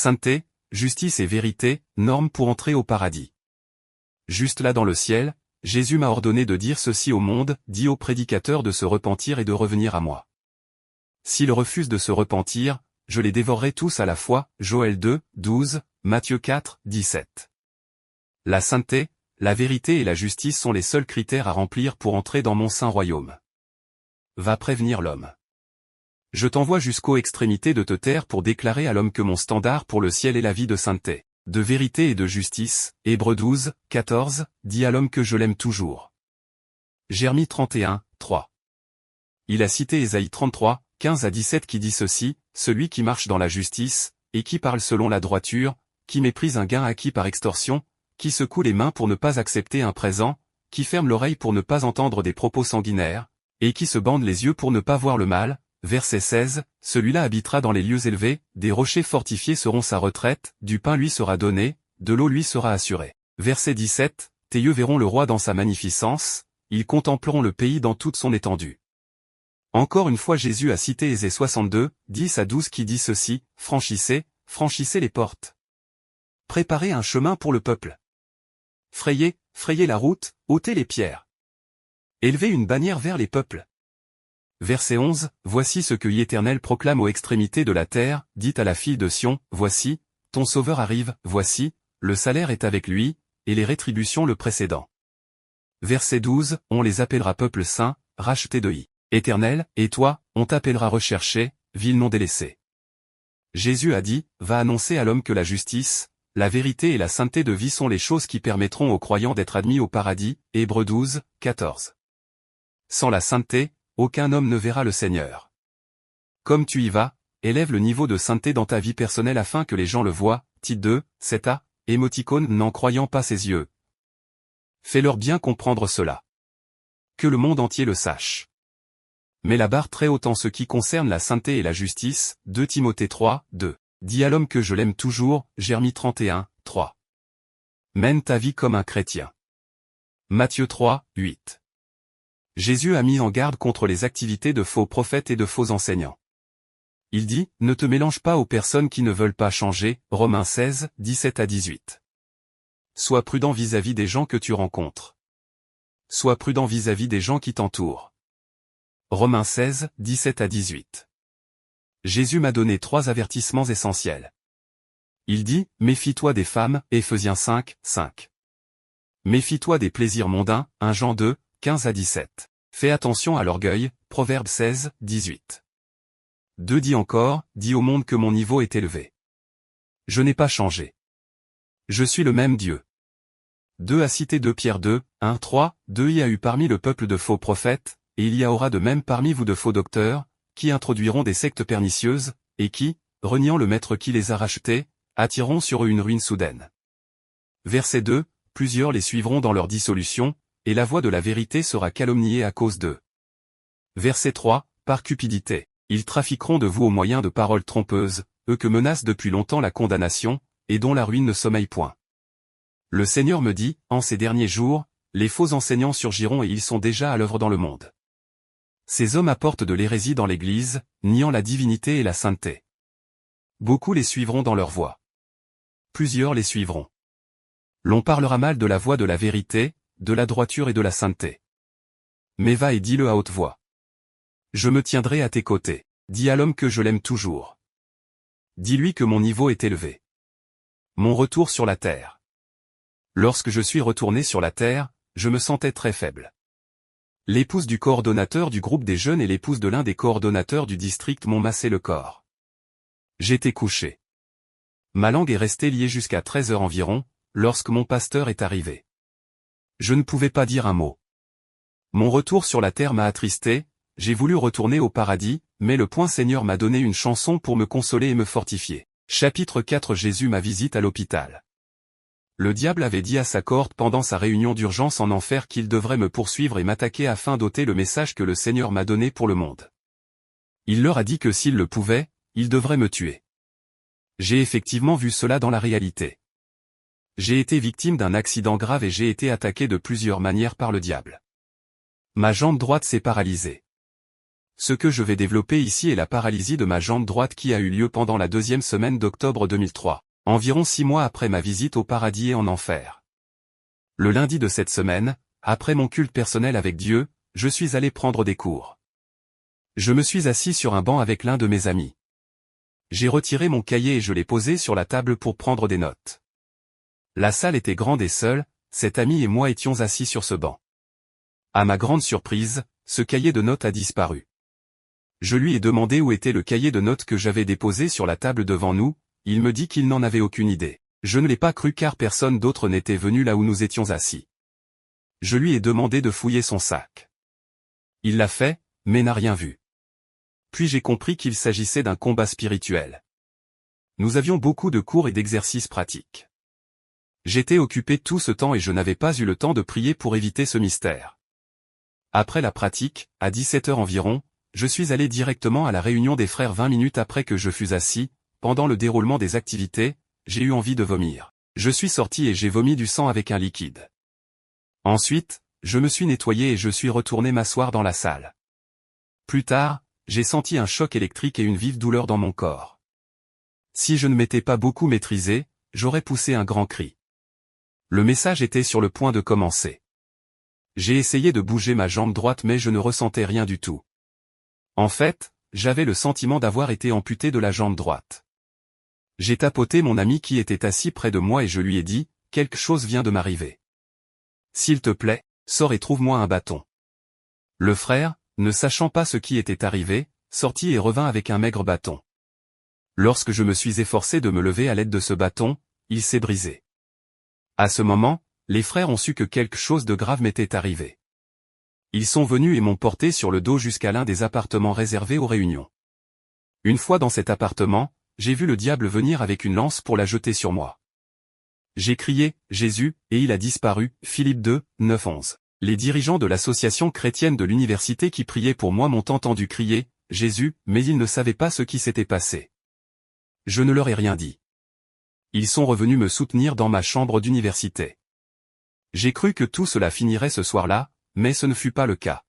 Sainteté, justice et vérité, normes pour entrer au paradis. Juste là dans le ciel, Jésus m'a ordonné de dire ceci au monde, dit aux prédicateurs de se repentir et de revenir à moi. S'ils refusent de se repentir, je les dévorerai tous à la fois, Joël 2, 12, Matthieu 4, 17. La sainteté, la vérité et la justice sont les seuls critères à remplir pour entrer dans mon saint royaume. Va prévenir l'homme. Je t'envoie jusqu'aux extrémités de te taire pour déclarer à l'homme que mon standard pour le ciel est la vie de sainteté, de vérité et de justice. Hébreux 12, 14, dit à l'homme que je l'aime toujours. Jérémie 31, 3. Il a cité Ésaïe 33, 15 à 17 qui dit ceci, celui qui marche dans la justice, et qui parle selon la droiture, qui méprise un gain acquis par extorsion, qui secoue les mains pour ne pas accepter un présent, qui ferme l'oreille pour ne pas entendre des propos sanguinaires, et qui se bande les yeux pour ne pas voir le mal. Verset 16, celui-là habitera dans les lieux élevés, des rochers fortifiés seront sa retraite, du pain lui sera donné, de l'eau lui sera assurée. Verset 17, tes yeux verront le roi dans sa magnificence, ils contempleront le pays dans toute son étendue. Encore une fois Jésus a cité Ésée 62, 10 à 12 qui dit ceci, franchissez, franchissez les portes. Préparez un chemin pour le peuple. Frayez, frayez la route, ôtez les pierres. Élevez une bannière vers les peuples. Verset 11, voici ce que l'Éternel proclame aux extrémités de la terre, dit à la fille de Sion, voici, ton sauveur arrive, voici, le salaire est avec lui, et les rétributions le précédant. Verset 12, on les appellera peuple saint, racheté de Éternel, et toi, on t'appellera recherché, ville non délaissée. Jésus a dit, va annoncer à l'homme que la justice, la vérité et la sainteté de vie sont les choses qui permettront aux croyants d'être admis au paradis, Hébreux 12, 14. Sans la sainteté, aucun homme ne verra le Seigneur. Comme tu y vas, élève le niveau de sainteté dans ta vie personnelle afin que les gens le voient, Tite 2, 7a, émoticône n'en croyant pas ses yeux. Fais-leur bien comprendre cela. Que le monde entier le sache. Mets la barre très haute en ce qui concerne la sainteté et la justice, 2 Timothée 3, 2. Dis à l'homme que je l'aime toujours, Jérémie 31, 3. Mène ta vie comme un chrétien. Matthieu 3, 8. Jésus a mis en garde contre les activités de faux prophètes et de faux enseignants. Il dit, ne te mélange pas aux personnes qui ne veulent pas changer, Romains 16, 17 à 18. Sois prudent vis-à-vis des gens que tu rencontres. Sois prudent vis-à-vis des gens qui t'entourent. Romains 16, 17 à 18. Jésus m'a donné 3 avertissements essentiels. Il dit, méfie-toi des femmes, Éphésiens 5, 5. Méfie-toi des plaisirs mondains, 1 Jean 2, 15 à 17. Fais attention à l'orgueil, Proverbe 16, 18. 2 dit encore, dis au monde que mon niveau est élevé. Je n'ai pas changé. Je suis le même Dieu. 2 a cité 2 Pierre 2, 1, 3, 2 il y a eu parmi le peuple de faux prophètes, et il y aura de même parmi vous de faux docteurs, qui introduiront des sectes pernicieuses, et qui, reniant le maître qui les a rachetés, attireront sur eux une ruine soudaine. Verset 2, plusieurs les suivront dans leur dissolution, et la voix de la vérité sera calomniée à cause d'eux. Verset 3, par cupidité, ils trafiqueront de vous au moyen de paroles trompeuses, eux que menace depuis longtemps la condamnation, et dont la ruine ne sommeille point. Le Seigneur me dit, en ces derniers jours, les faux enseignants surgiront et ils sont déjà à l'œuvre dans le monde. Ces hommes apportent de l'hérésie dans l'Église, niant la divinité et la sainteté. Beaucoup les suivront dans leur voie. Plusieurs les suivront. L'on parlera mal de la voie de la vérité, de la droiture et de la sainteté. Mais va et dis-le à haute voix. Je me tiendrai à tes côtés. Dis à l'homme que je l'aime toujours. Dis-lui que mon niveau est élevé. Mon retour sur la terre. Lorsque je suis retourné sur la terre, je me sentais très faible. L'épouse du coordonnateur du groupe des jeunes et l'épouse de l'un des coordonnateurs du district m'ont massé le corps. J'étais couché. Ma langue est restée liée jusqu'à 13 heures environ, lorsque mon pasteur est arrivé. Je ne pouvais pas dire un mot. Mon retour sur la terre m'a attristé, j'ai voulu retourner au paradis, mais le point Seigneur m'a donné une chanson pour me consoler et me fortifier. Chapitre 4 Jésus ma visite à l'hôpital. Le diable avait dit à sa cohorte pendant sa réunion d'urgence en enfer qu'il devrait me poursuivre et m'attaquer afin d'ôter le message que le Seigneur m'a donné pour le monde. Il leur a dit que s'il le pouvait, il devrait me tuer. J'ai effectivement vu cela dans la réalité. J'ai été victime d'un accident grave et j'ai été attaqué de plusieurs manières par le diable. Ma jambe droite s'est paralysée. Ce que je vais développer ici est la paralysie de ma jambe droite qui a eu lieu pendant la 2e semaine d'octobre 2003, environ 6 mois après ma visite au paradis et en enfer. Le lundi de cette semaine, après mon culte personnel avec Dieu, je suis allé prendre des cours. Je me suis assis sur un banc avec l'un de mes amis. J'ai retiré mon cahier et je l'ai posé sur la table pour prendre des notes. La salle était grande et seule, cet ami et moi étions assis sur ce banc. À ma grande surprise, ce cahier de notes a disparu. Je lui ai demandé où était le cahier de notes que j'avais déposé sur la table devant nous, il me dit qu'il n'en avait aucune idée. Je ne l'ai pas cru car personne d'autre n'était venu là où nous étions assis. Je lui ai demandé de fouiller son sac. Il l'a fait, mais n'a rien vu. Puis j'ai compris qu'il s'agissait d'un combat spirituel. Nous avions beaucoup de cours et d'exercices pratiques. J'étais occupé tout ce temps et je n'avais pas eu le temps de prier pour éviter ce mystère. Après la pratique, à 17 h environ, je suis allé directement à la réunion des frères 20 minutes après que je fus assis. Pendant le déroulement des activités, j'ai eu envie de vomir. Je suis sorti et j'ai vomi du sang avec un liquide. Ensuite, je me suis nettoyé et je suis retourné m'asseoir dans la salle. Plus tard, j'ai senti un choc électrique et une vive douleur dans mon corps. Si je ne m'étais pas beaucoup maîtrisé, j'aurais poussé un grand cri. Le message était sur le point de commencer. J'ai essayé de bouger ma jambe droite mais je ne ressentais rien du tout. En fait, j'avais le sentiment d'avoir été amputé de la jambe droite. J'ai tapoté mon ami qui était assis près de moi et je lui ai dit, « Quelque chose vient de m'arriver. S'il te plaît, sors et trouve-moi un bâton. » Le frère, ne sachant pas ce qui était arrivé, sortit et revint avec un maigre bâton. Lorsque je me suis efforcé de me lever à l'aide de ce bâton, il s'est brisé. À ce moment, les frères ont su que quelque chose de grave m'était arrivé. Ils sont venus et m'ont porté sur le dos jusqu'à l'un des appartements réservés aux réunions. Une fois dans cet appartement, j'ai vu le diable venir avec une lance pour la jeter sur moi. J'ai crié, « Jésus », et il a disparu, Philippe 2, 9-11. Les dirigeants de l'association chrétienne de l'université qui priaient pour moi m'ont entendu crier, « Jésus », mais ils ne savaient pas ce qui s'était passé. Je ne leur ai rien dit. Ils sont revenus me soutenir dans ma chambre d'université. J'ai cru que tout cela finirait ce soir-là, mais ce ne fut pas le cas.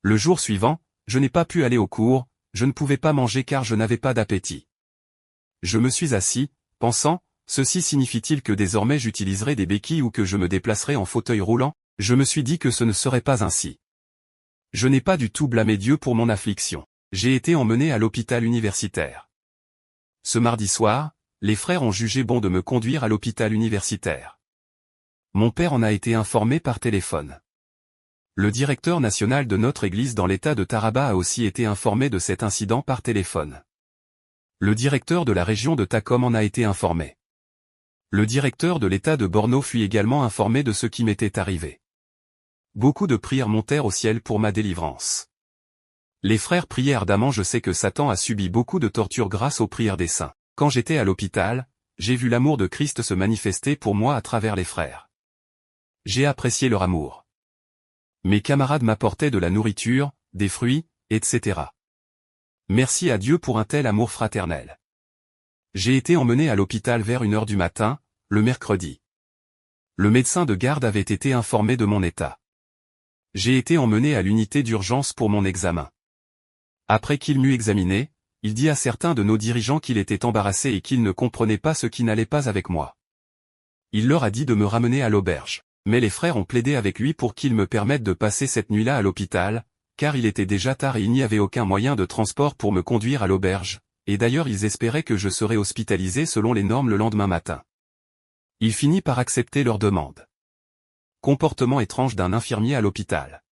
Le jour suivant, je n'ai pas pu aller au cours, je ne pouvais pas manger car je n'avais pas d'appétit. Je me suis assis, pensant, ceci signifie-t-il que désormais j'utiliserai des béquilles ou que je me déplacerai en fauteuil roulant? Je me suis dit que ce ne serait pas ainsi. Je n'ai pas du tout blâmé Dieu pour mon affliction. J'ai été emmené à l'hôpital universitaire. Ce mardi soir, les frères ont jugé bon de me conduire à l'hôpital universitaire. Mon père en a été informé par téléphone. Le directeur national de notre église dans l'état de Taraba a aussi été informé de cet incident par téléphone. Le directeur de la région de Takom en a été informé. Le directeur de l'état de Borno fut également informé de ce qui m'était arrivé. Beaucoup de prières montèrent au ciel pour ma délivrance. Les frères priaient ardemment. Je sais que Satan a subi beaucoup de tortures grâce aux prières des saints. Quand j'étais à l'hôpital, j'ai vu l'amour de Christ se manifester pour moi à travers les frères. J'ai apprécié leur amour. Mes camarades m'apportaient de la nourriture, des fruits, etc. Merci à Dieu pour un tel amour fraternel. J'ai été emmené à l'hôpital vers 1 h du matin, le mercredi. Le médecin de garde avait été informé de mon état. J'ai été emmené à l'unité d'urgence pour mon examen. Après qu'il m'eut examiné, il dit à certains de nos dirigeants qu'il était embarrassé et qu'il ne comprenait pas ce qui n'allait pas avec moi. Il leur a dit de me ramener à l'auberge. Mais les frères ont plaidé avec lui pour qu'il me permette de passer cette nuit-là à l'hôpital, car il était déjà tard et il n'y avait aucun moyen de transport pour me conduire à l'auberge, et d'ailleurs ils espéraient que je serais hospitalisé selon les normes le lendemain matin. Il finit par accepter leur demande. Comportement étrange d'un infirmier à l'hôpital.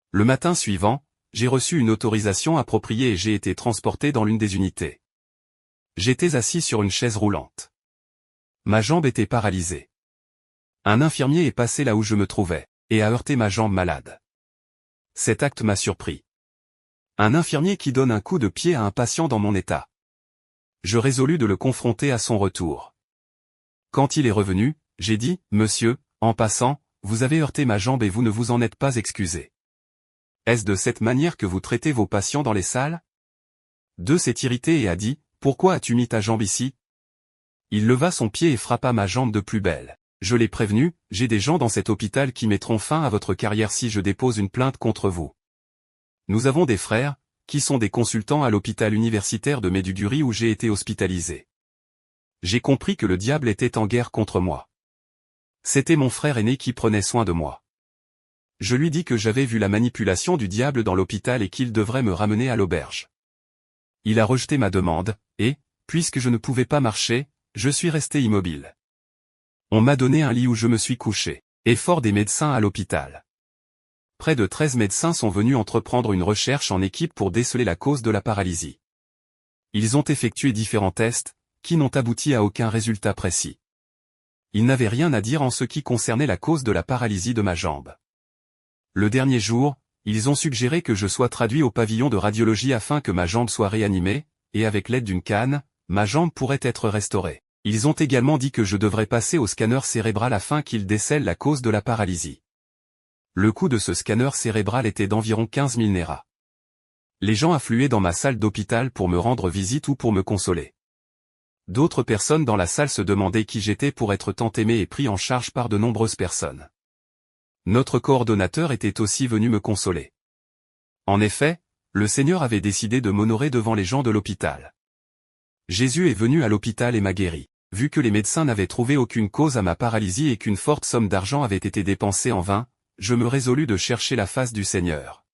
Le matin suivant, j'ai reçu une autorisation appropriée et j'ai été transporté dans l'une des unités. J'étais assis sur une chaise roulante. Ma jambe était paralysée. Un infirmier est passé là où je me trouvais, et a heurté ma jambe malade. Cet acte m'a surpris. Un infirmier qui donne un coup de pied à un patient dans mon état. Je résolus de le confronter à son retour. Quand il est revenu, j'ai dit, « Monsieur, en passant, vous avez heurté ma jambe et vous ne vous en êtes pas excusé. Est-ce de cette manière que vous traitez vos patients dans les salles ?» II s'est irrité et a dit, « Pourquoi as-tu mis ta jambe ici ?» Il leva son pied et frappa ma jambe de plus belle. Je l'ai prévenu, j'ai des gens dans cet hôpital qui mettront fin à votre carrière si je dépose une plainte contre vous. Nous avons des frères, qui sont des consultants à l'hôpital universitaire de Maiduguri où j'ai été hospitalisé. J'ai compris que le diable était en guerre contre moi. C'était mon frère aîné qui prenait soin de moi. Je lui dis que j'avais vu la manipulation du diable dans l'hôpital et qu'il devrait me ramener à l'auberge. Il a rejeté ma demande, et, puisque je ne pouvais pas marcher, je suis resté immobile. On m'a donné un lit où je me suis couché, effort des médecins à l'hôpital. Près de 13 médecins sont venus entreprendre une recherche en équipe pour déceler la cause de la paralysie. Ils ont effectué différents tests, qui n'ont abouti à aucun résultat précis. Ils n'avaient rien à dire en ce qui concernait la cause de la paralysie de ma jambe. Le dernier jour, ils ont suggéré que je sois traduit au pavillon de radiologie afin que ma jambe soit réanimée, et avec l'aide d'une canne, ma jambe pourrait être restaurée. Ils ont également dit que je devrais passer au scanner cérébral afin qu'il décèle la cause de la paralysie. Le coût de ce scanner cérébral était d'environ 15 000 Naira. Les gens affluaient dans ma salle d'hôpital pour me rendre visite ou pour me consoler. D'autres personnes dans la salle se demandaient qui j'étais pour être tant aimé et pris en charge par de nombreuses personnes. Notre coordonnateur était aussi venu me consoler. En effet, le Seigneur avait décidé de m'honorer devant les gens de l'hôpital. Jésus est venu à l'hôpital et m'a guéri. Vu que les médecins n'avaient trouvé aucune cause à ma paralysie et qu'une forte somme d'argent avait été dépensée en vain, je me résolus de chercher la face du Seigneur.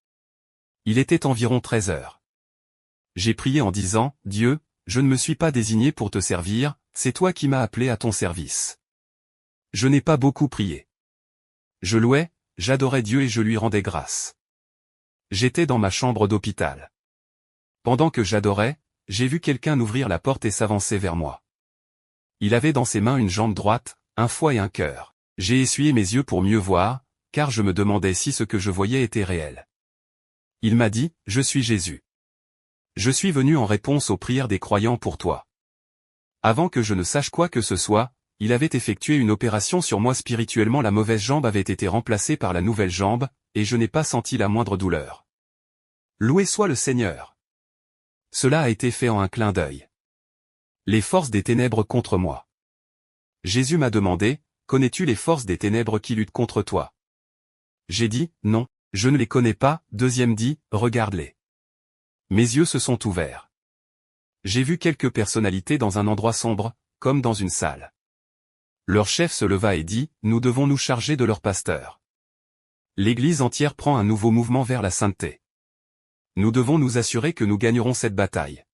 Il était environ 13 heures. J'ai prié en disant, « Dieu, je ne me suis pas désigné pour te servir, c'est toi qui m'as appelé à ton service. » Je n'ai pas beaucoup prié. Je louais, j'adorais Dieu et je lui rendais grâce. J'étais dans ma chambre d'hôpital. Pendant que j'adorais, j'ai vu quelqu'un ouvrir la porte et s'avancer vers moi. Il avait dans ses mains une jambe droite, un foie et un cœur. J'ai essuyé mes yeux pour mieux voir, car je me demandais si ce que je voyais était réel. Il m'a dit, « Je suis Jésus. Je suis venu en réponse aux prières des croyants pour toi. » Avant que je ne sache quoi que ce soit, il avait effectué une opération sur moi spirituellement. La mauvaise jambe avait été remplacée par la nouvelle jambe, et je n'ai pas senti la moindre douleur. Loué soit le Seigneur. Cela a été fait en un clin d'œil. Les forces des ténèbres contre moi. Jésus m'a demandé, « Connais-tu les forces des ténèbres qui luttent contre toi ?» J'ai dit, « Non, je ne les connais pas. » Deuxième dit, « Regarde-les. » Mes yeux se sont ouverts. J'ai vu quelques personnalités dans un endroit sombre, comme dans une salle. Leur chef se leva et dit, « Nous devons nous charger de leur pasteur. » L'Église entière prend un nouveau mouvement vers la sainteté. Nous devons nous assurer que nous gagnerons cette bataille.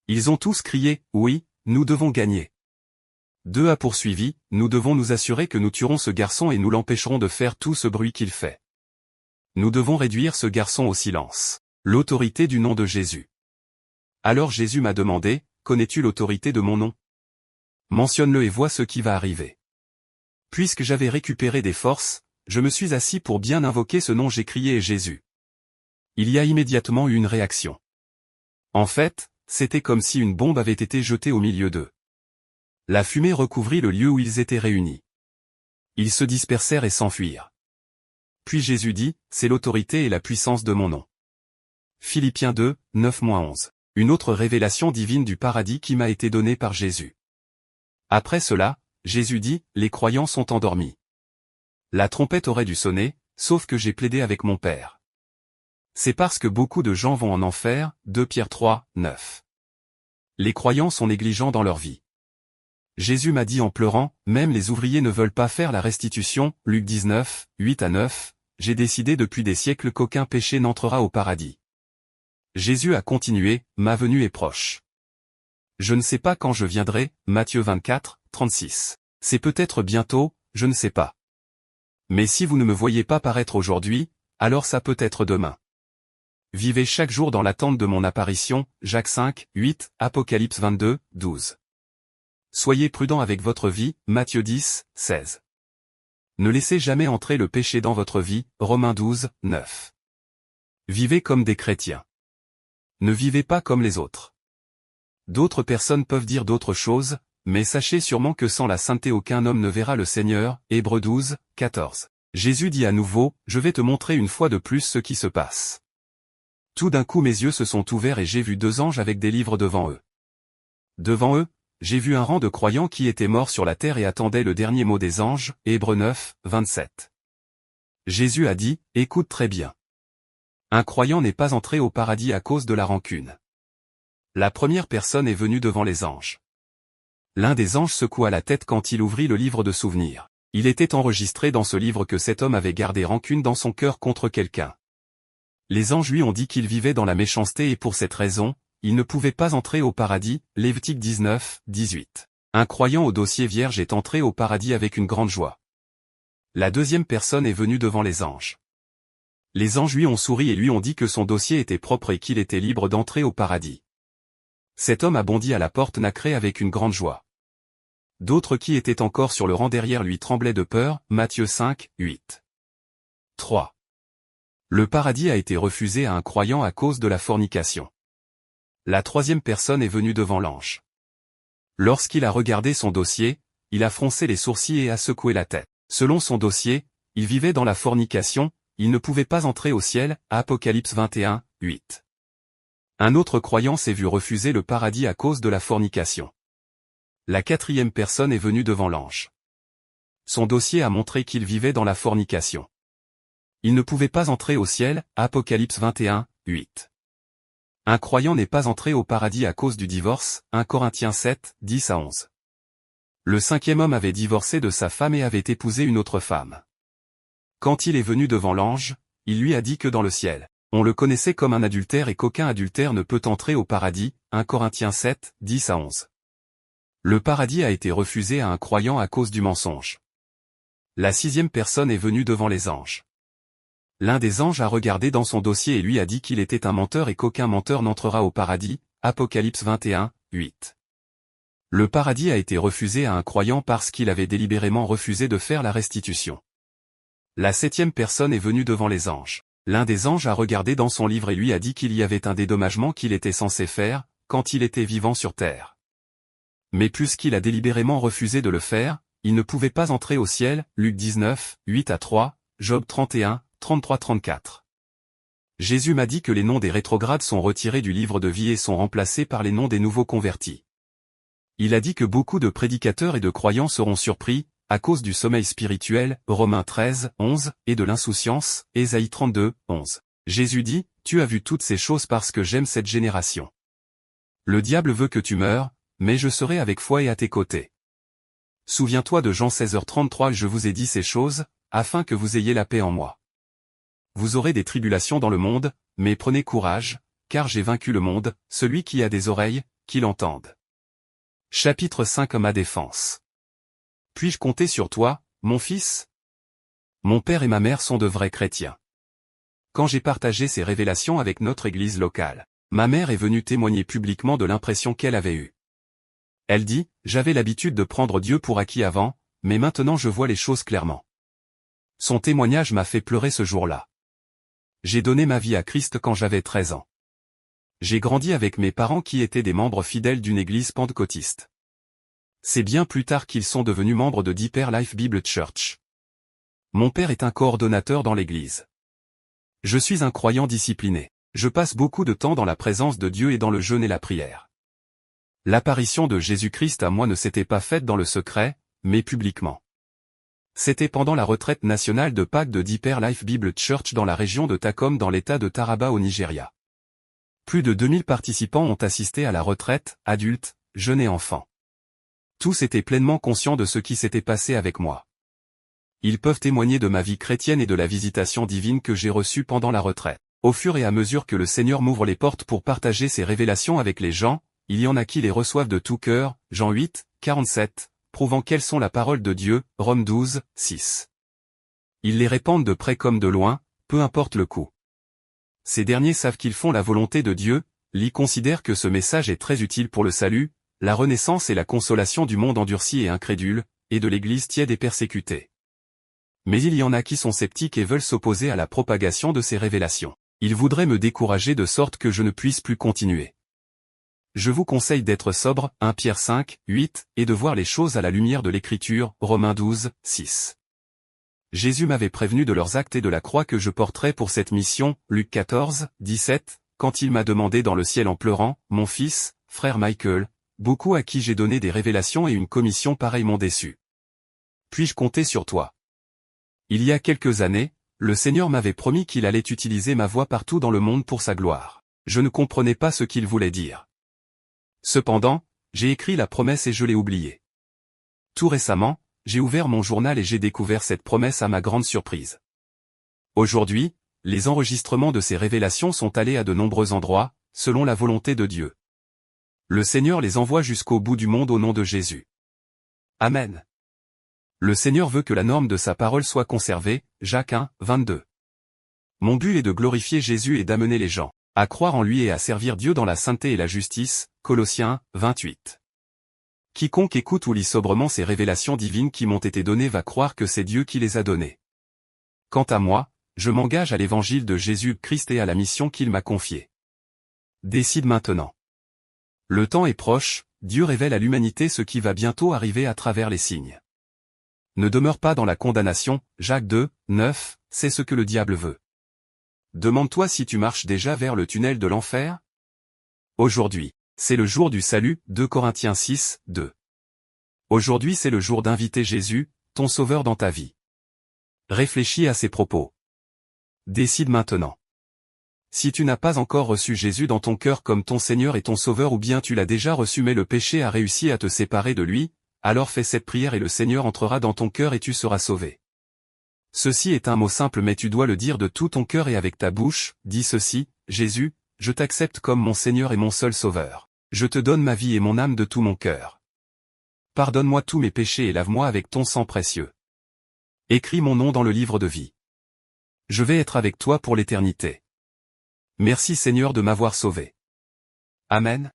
Ils ont tous crié, « Oui, nous devons gagner. » Deux a poursuivi, « Nous devons nous assurer que nous tuerons ce garçon et nous l'empêcherons de faire tout ce bruit qu'il fait. Nous devons réduire ce garçon au silence. » L'autorité du nom de Jésus. Alors Jésus m'a demandé, « Connais-tu l'autorité de mon nom? Mentionne-le et vois ce qui va arriver. » Puisque j'avais récupéré des forces, je me suis assis pour bien invoquer ce nom. J'ai crié Jésus. Il y a immédiatement eu une réaction. En fait, c'était comme si une bombe avait été jetée au milieu d'eux. La fumée recouvrit le lieu où ils étaient réunis. Ils se dispersèrent et s'enfuirent. Puis Jésus dit, « C'est l'autorité et la puissance de mon nom. » Philippiens 2, 9-11. Une autre révélation divine du paradis qui m'a été donnée par Jésus. Après cela, Jésus dit, « Les croyants sont endormis. » La trompette aurait dû sonner, sauf que j'ai plaidé avec mon Père. C'est parce que beaucoup de gens vont en enfer, 2 Pierre 3, 9. Les croyants sont négligents dans leur vie. Jésus m'a dit en pleurant, « Même les ouvriers ne veulent pas faire la restitution, Luc 19, 8-9, j'ai décidé depuis des siècles qu'aucun péché n'entrera au paradis. » Jésus a continué, « Ma venue est proche. Je ne sais pas quand je viendrai, Matthieu 24, 36. C'est peut-être bientôt, je ne sais pas. Mais si vous ne me voyez pas paraître aujourd'hui, alors ça peut être demain. Vivez chaque jour dans l'attente de mon apparition, Jacques 5, 8, Apocalypse 22, 12. Soyez prudents avec votre vie, Matthieu 10, 16. Ne laissez jamais entrer le péché dans votre vie, Romains 12, 9. Vivez comme des chrétiens. Ne vivez pas comme les autres. D'autres personnes peuvent dire d'autres choses, mais sachez sûrement que sans la sainteté aucun homme ne verra le Seigneur, Hébreux 12, 14. Jésus dit à nouveau, « Je vais te montrer une fois de plus ce qui se passe. » Tout d'un coup mes yeux se sont ouverts et j'ai vu 2 anges avec des livres devant eux. Devant eux, j'ai vu un rang de croyants qui étaient morts sur la terre et attendaient le dernier mot des anges, Hébreux 9, 27. Jésus a dit, « Écoute très bien. Un croyant n'est pas entré au paradis à cause de la rancune. La première personne est venue devant les anges. L'un des anges secoua la tête quand il ouvrit le livre de souvenirs. Il était enregistré dans ce livre que cet homme avait gardé rancune dans son cœur contre quelqu'un. Les anges lui ont dit qu'il vivait dans la méchanceté et pour cette raison, il ne pouvait pas entrer au paradis. Lévitique 19, 18. Un croyant au dossier vierge est entré au paradis avec une grande joie. La deuxième personne est venue devant les anges. Les anges lui ont souri et lui ont dit que son dossier était propre et qu'il était libre d'entrer au paradis. Cet homme a bondi à la porte nacrée avec une grande joie. D'autres qui étaient encore sur le rang derrière lui tremblaient de peur. Matthieu 5, 8. 3. Le paradis a été refusé à un croyant à cause de la fornication. La troisième personne est venue devant l'ange. Lorsqu'il a regardé son dossier, il a froncé les sourcils et a secoué la tête. Selon son dossier, il vivait dans la fornication, il ne pouvait pas entrer au ciel. Apocalypse 21, 8. Un autre croyant s'est vu refuser le paradis à cause de la fornication. La quatrième personne est venue devant l'ange. Son dossier a montré qu'il vivait dans la fornication. Il ne pouvait pas entrer au ciel. Apocalypse 21, 8. Un croyant n'est pas entré au paradis à cause du divorce. 1 Corinthiens 7, 10 à 11. Le cinquième homme avait divorcé de sa femme et avait épousé une autre femme. Quand il est venu devant l'ange, il lui a dit que dans le ciel, on le connaissait comme un adultère et qu'aucun adultère ne peut entrer au paradis. 1 Corinthiens 7, 10 à 11. Le paradis a été refusé à un croyant à cause du mensonge. La sixième personne est venue devant les anges. L'un des anges a regardé dans son dossier et lui a dit qu'il était un menteur et qu'aucun menteur n'entrera au paradis. Apocalypse 21, 8. Le paradis a été refusé à un croyant parce qu'il avait délibérément refusé de faire la restitution. La septième personne est venue devant les anges. L'un des anges a regardé dans son livre et lui a dit qu'il y avait un dédommagement qu'il était censé faire, quand il était vivant sur terre. Mais puisqu'il a délibérément refusé de le faire, il ne pouvait pas entrer au ciel. Luc 19, 8 à 3, Job 31, 33-34. Jésus m'a dit que les noms des rétrogrades sont retirés du livre de vie et sont remplacés par les noms des nouveaux convertis. Il a dit que beaucoup de prédicateurs et de croyants seront surpris, à cause du sommeil spirituel, Romains 13, 11, et de l'insouciance, Ésaïe 32, 11. Jésus dit, « Tu as vu toutes ces choses parce que j'aime cette génération. Le diable veut que tu meures, mais je serai avec foi et à tes côtés. Souviens-toi de Jean 16h33, je vous ai dit ces choses, afin que vous ayez la paix en moi. Vous aurez des tribulations dans le monde, mais prenez courage, car j'ai vaincu le monde. Celui qui a des oreilles, qu'il entende. » Chapitre 5 Ma défense. Puis-je compter sur toi, mon fils? Mon père et ma mère sont de vrais chrétiens. Quand j'ai partagé ces révélations avec notre église locale, ma mère est venue témoigner publiquement de l'impression qu'elle avait eue. Elle dit, j'avais l'habitude de prendre Dieu pour acquis avant, mais maintenant je vois les choses clairement. Son témoignage m'a fait pleurer ce jour-là. J'ai donné ma vie à Christ quand j'avais 13 ans. J'ai grandi avec mes parents qui étaient des membres fidèles d'une église pentecôtiste. C'est bien plus tard qu'ils sont devenus membres de Deeper Life Bible Church. Mon père est un coordonnateur dans l'église. Je suis un croyant discipliné. Je passe beaucoup de temps dans la présence de Dieu et dans le jeûne et la prière. L'apparition de Jésus-Christ à moi ne s'était pas faite dans le secret, mais publiquement. C'était pendant la retraite nationale de Pâques de Deeper Life Bible Church dans la région de Takom dans l'état de Taraba au Nigeria. Plus de 2000 participants ont assisté à la retraite, adultes, jeunes et enfants. Tous étaient pleinement conscients de ce qui s'était passé avec moi. Ils peuvent témoigner de ma vie chrétienne et de la visitation divine que j'ai reçue pendant la retraite. Au fur et à mesure que le Seigneur m'ouvre les portes pour partager ses révélations avec les gens, il y en a qui les reçoivent de tout cœur, Jean 8, 47, prouvant qu'elles sont la parole de Dieu, Rome 12, 6. Ils les répandent de près comme de loin, peu importe le coût. Ces derniers savent qu'ils font la volonté de Dieu, ils considèrent que ce message est très utile pour le salut, la renaissance et la consolation du monde endurci et incrédule, et de l'Église tiède et persécutée. Mais il y en a qui sont sceptiques et veulent s'opposer à la propagation de ces révélations. Ils voudraient me décourager de sorte que je ne puisse plus continuer. Je vous conseille d'être sobre, 1 Pierre 5, 8, et de voir les choses à la lumière de l'Écriture, Romains 12, 6. Jésus m'avait prévenu de leurs actes et de la croix que je porterais pour cette mission, Luc 14, 17, quand il m'a demandé dans le ciel en pleurant, mon fils, frère Michael, beaucoup à qui j'ai donné des révélations et une commission pareille m'ont déçu. Puis-je compter sur toi? Il y a quelques années, Le Seigneur m'avait promis qu'il allait utiliser ma voix partout dans le monde pour sa gloire. Je ne comprenais pas ce qu'il voulait dire. Cependant, j'ai écrit la promesse et je l'ai oubliée. Tout récemment, j'ai ouvert mon journal et j'ai découvert cette promesse à ma grande surprise. Aujourd'hui, les enregistrements de ces révélations sont allés à de nombreux endroits, selon la volonté de Dieu. Le Seigneur les envoie jusqu'au bout du monde au nom de Jésus. Amen. Le Seigneur veut que la norme de sa parole soit conservée, Jacques 1, 22. Mon but est de glorifier Jésus et d'amener les gens à croire en lui et à servir Dieu dans la sainteté et la justice, Colossiens 1, 28. Quiconque écoute ou lit sobrement ces révélations divines qui m'ont été données va croire que c'est Dieu qui les a données. Quant à moi, je m'engage à l'évangile de Jésus-Christ et à la mission qu'il m'a confiée. Décide maintenant. Le temps est proche, Dieu révèle à l'humanité ce qui va bientôt arriver à travers les signes. Ne demeure pas dans la condamnation, Jacques 2, 9, c'est ce que le diable veut. Demande-toi si tu marches déjà vers le tunnel de l'enfer. Aujourd'hui, c'est le jour du salut, 2 Corinthiens 6, 2. Aujourd'hui c'est le jour d'inviter Jésus, ton Sauveur dans ta vie. Réfléchis à ces propos. Décide maintenant. Si tu n'as pas encore reçu Jésus dans ton cœur comme ton Seigneur et ton Sauveur ou bien tu l'as déjà reçu mais le péché a réussi à te séparer de lui, alors fais cette prière et le Seigneur entrera dans ton cœur et tu seras sauvé. Ceci est un mot simple mais tu dois le dire de tout ton cœur et avec ta bouche, dis ceci, Jésus, je t'accepte comme mon Seigneur et mon seul Sauveur. Je te donne ma vie et mon âme de tout mon cœur. Pardonne-moi tous mes péchés et lave-moi avec ton sang précieux. Écris mon nom dans le livre de vie. Je vais être avec toi pour l'éternité. Merci Seigneur de m'avoir sauvé. Amen.